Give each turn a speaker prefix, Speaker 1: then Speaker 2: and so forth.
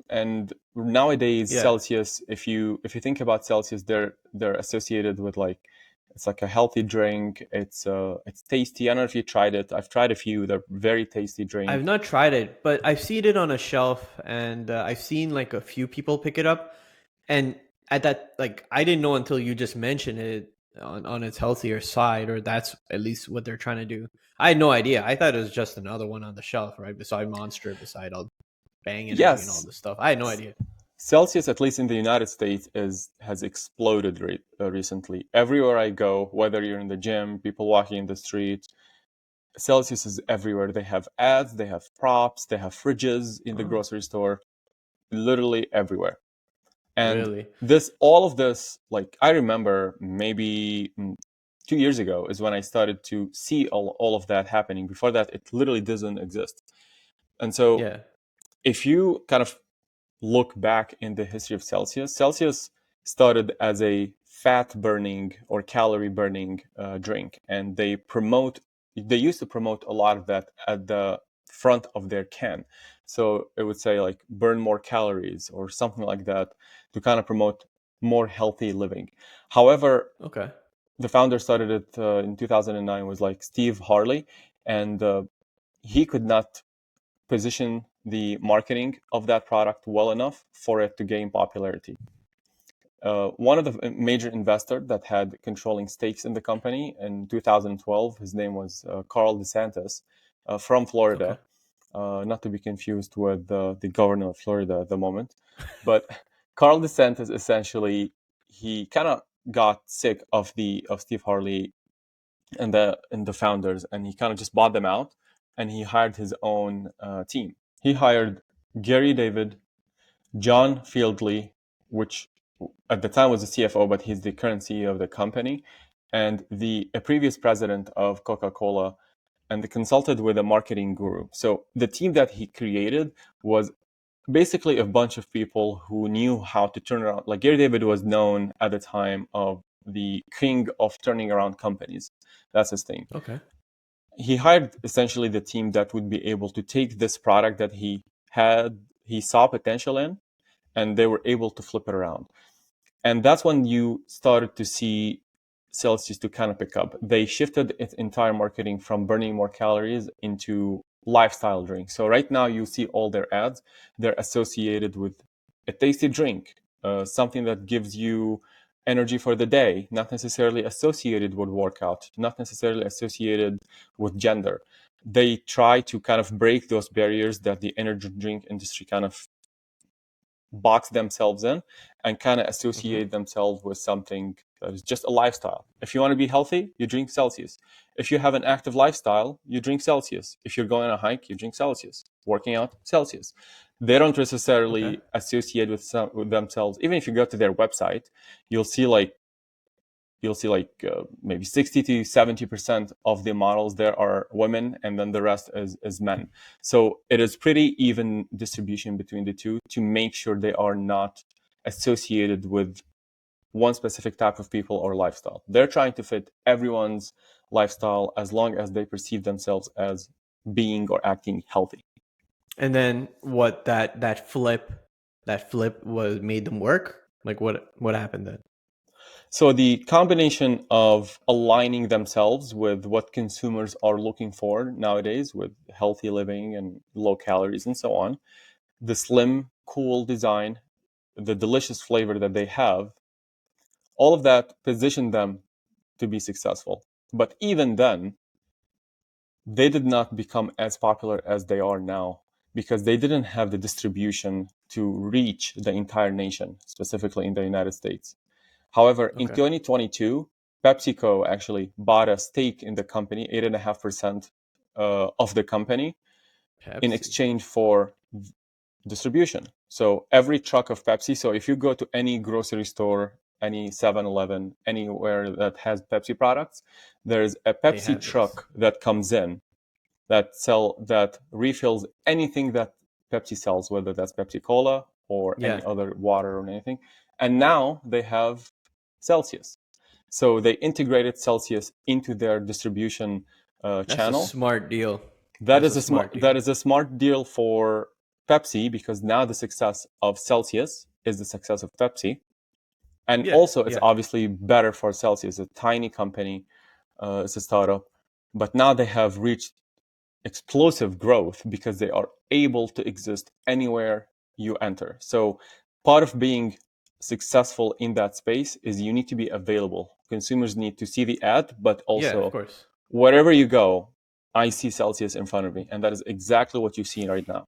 Speaker 1: And nowadays,
Speaker 2: Yeah.
Speaker 1: Celsius, if you think about Celsius, they're associated with like it's like a healthy drink. It's tasty. I don't know if you tried it. I've tried a few. They're very tasty
Speaker 2: I've
Speaker 1: drink.
Speaker 2: not tried it, but I've seen it on a shelf, and I've seen like a few people pick it up. And at that, like, I didn't know until you just mentioned it on its healthier side, or that's at least what they're trying to do. I had no idea. I thought it was just another one on the shelf, right beside Monster, beside all Bang Energy and all
Speaker 1: Yes,
Speaker 2: this stuff. I had no idea.
Speaker 1: Celsius, at least in the United States, is has exploded recently. Everywhere I go, whether you're in the gym, people walking in the street, Celsius is everywhere. They have ads, they have props, they have fridges in the
Speaker 2: Oh,
Speaker 1: grocery store, literally everywhere. And
Speaker 2: really?
Speaker 1: all of this, like I remember maybe 2 years ago is when I started to see all of that happening. Before that, it literally doesn't exist. And so
Speaker 2: Yeah.
Speaker 1: if you kind of look back in the history of Celsius, Celsius started as a fat burning or calorie burning drink, and they used to promote a lot of that at the front of their can. So it would say like burn more calories or something like that to kind of promote more healthy living. However,
Speaker 2: Okay.
Speaker 1: the founder started it in 2009 was like Steve Harley, and he could not position the marketing of that product well enough for it to gain popularity. One of the major investors that had controlling stakes in the company in 2012, his name was Carl DeSantis from
Speaker 2: Okay.
Speaker 1: Florida, not to be confused with the governor of Florida at the moment. But Carl DeSantis essentially he kind of got sick of Steve Harley and the founders, and he kind of just bought them out, and he hired his own team. He hired Gary David, John Fieldly, which at the time was the CFO, but he's the current CEO of the company, and the a previous president of Coca-Cola, and they consulted with a marketing guru. So the team that he created was basically a bunch of people who knew how to turn around. Like Gary David was known at the time of the king of turning around companies. That's his thing.
Speaker 2: Okay.
Speaker 1: He hired essentially the team that would be able to take this product that he saw potential in, and they were able to flip it around. And that's when you started to see Celsius to kind of pick up. They shifted its entire marketing from burning more calories into lifestyle drinks. So right now you see all their ads, they're associated with a tasty drink, something that gives you energy for the day, not necessarily associated with workout, not necessarily associated with gender. They try to kind of break those barriers that the energy drink industry kind of box themselves in and kind of
Speaker 2: Hmm.
Speaker 1: associate themselves with something that is just a lifestyle. If you want to be healthy, you drink Celsius. If you have an active lifestyle, you drink Celsius. If you're going on a hike, you drink Celsius. Working out, Celsius. They don't
Speaker 2: Okay.
Speaker 1: necessarily associate with themselves. Even if you go to their website, you'll see like maybe 60 to 70% of the models there are women, and then the rest is men. So it is pretty even distribution between the two to make sure they are not associated with one specific type of people or lifestyle. They're trying to fit everyone's lifestyle as long as they perceive themselves as being or acting healthy.
Speaker 2: And then what that flip was made them work? Like what happened then?
Speaker 1: So the combination of aligning themselves with what consumers are looking for nowadays with healthy living and low calories and so on, the slim, cool design, the delicious flavor that they have, all of that positioned them to be successful. But even then, they did not become as popular as they are now because they didn't have the distribution to reach the entire nation, specifically in the United States. However, in
Speaker 2: Okay.
Speaker 1: 2022, PepsiCo actually bought a stake in the company, 8.5% of the company, in
Speaker 2: Pepsi.
Speaker 1: exchange for distribution. So every truck of Pepsi, so if you go to any grocery store, any 7-Eleven, anywhere that has Pepsi products, there's a
Speaker 2: They
Speaker 1: Pepsi
Speaker 2: have this.
Speaker 1: truck that comes in that refills anything that Pepsi sells, whether that's Pepsi Cola or any
Speaker 2: Yeah.
Speaker 1: other water or anything. And now they have Celsius. So they integrated Celsius into their distribution
Speaker 2: That's a
Speaker 1: channel.
Speaker 2: smart deal.
Speaker 1: That
Speaker 2: That's
Speaker 1: is
Speaker 2: a
Speaker 1: a smart
Speaker 2: smart deal.
Speaker 1: that is a smart deal for Pepsi because now the success of Celsius is the success of Pepsi. And
Speaker 2: Yeah,
Speaker 1: also, it's
Speaker 2: yeah,
Speaker 1: obviously better for Celsius, a tiny company, it's a startup. But now they have reached explosive growth because they are able to exist anywhere you enter. So part of being successful in that space is you need to be available. Consumers need to see the ad, but
Speaker 2: yeah. Of
Speaker 1: also
Speaker 2: course.
Speaker 1: wherever you go, I see Celsius in front of me. And that is exactly what you've seen right now.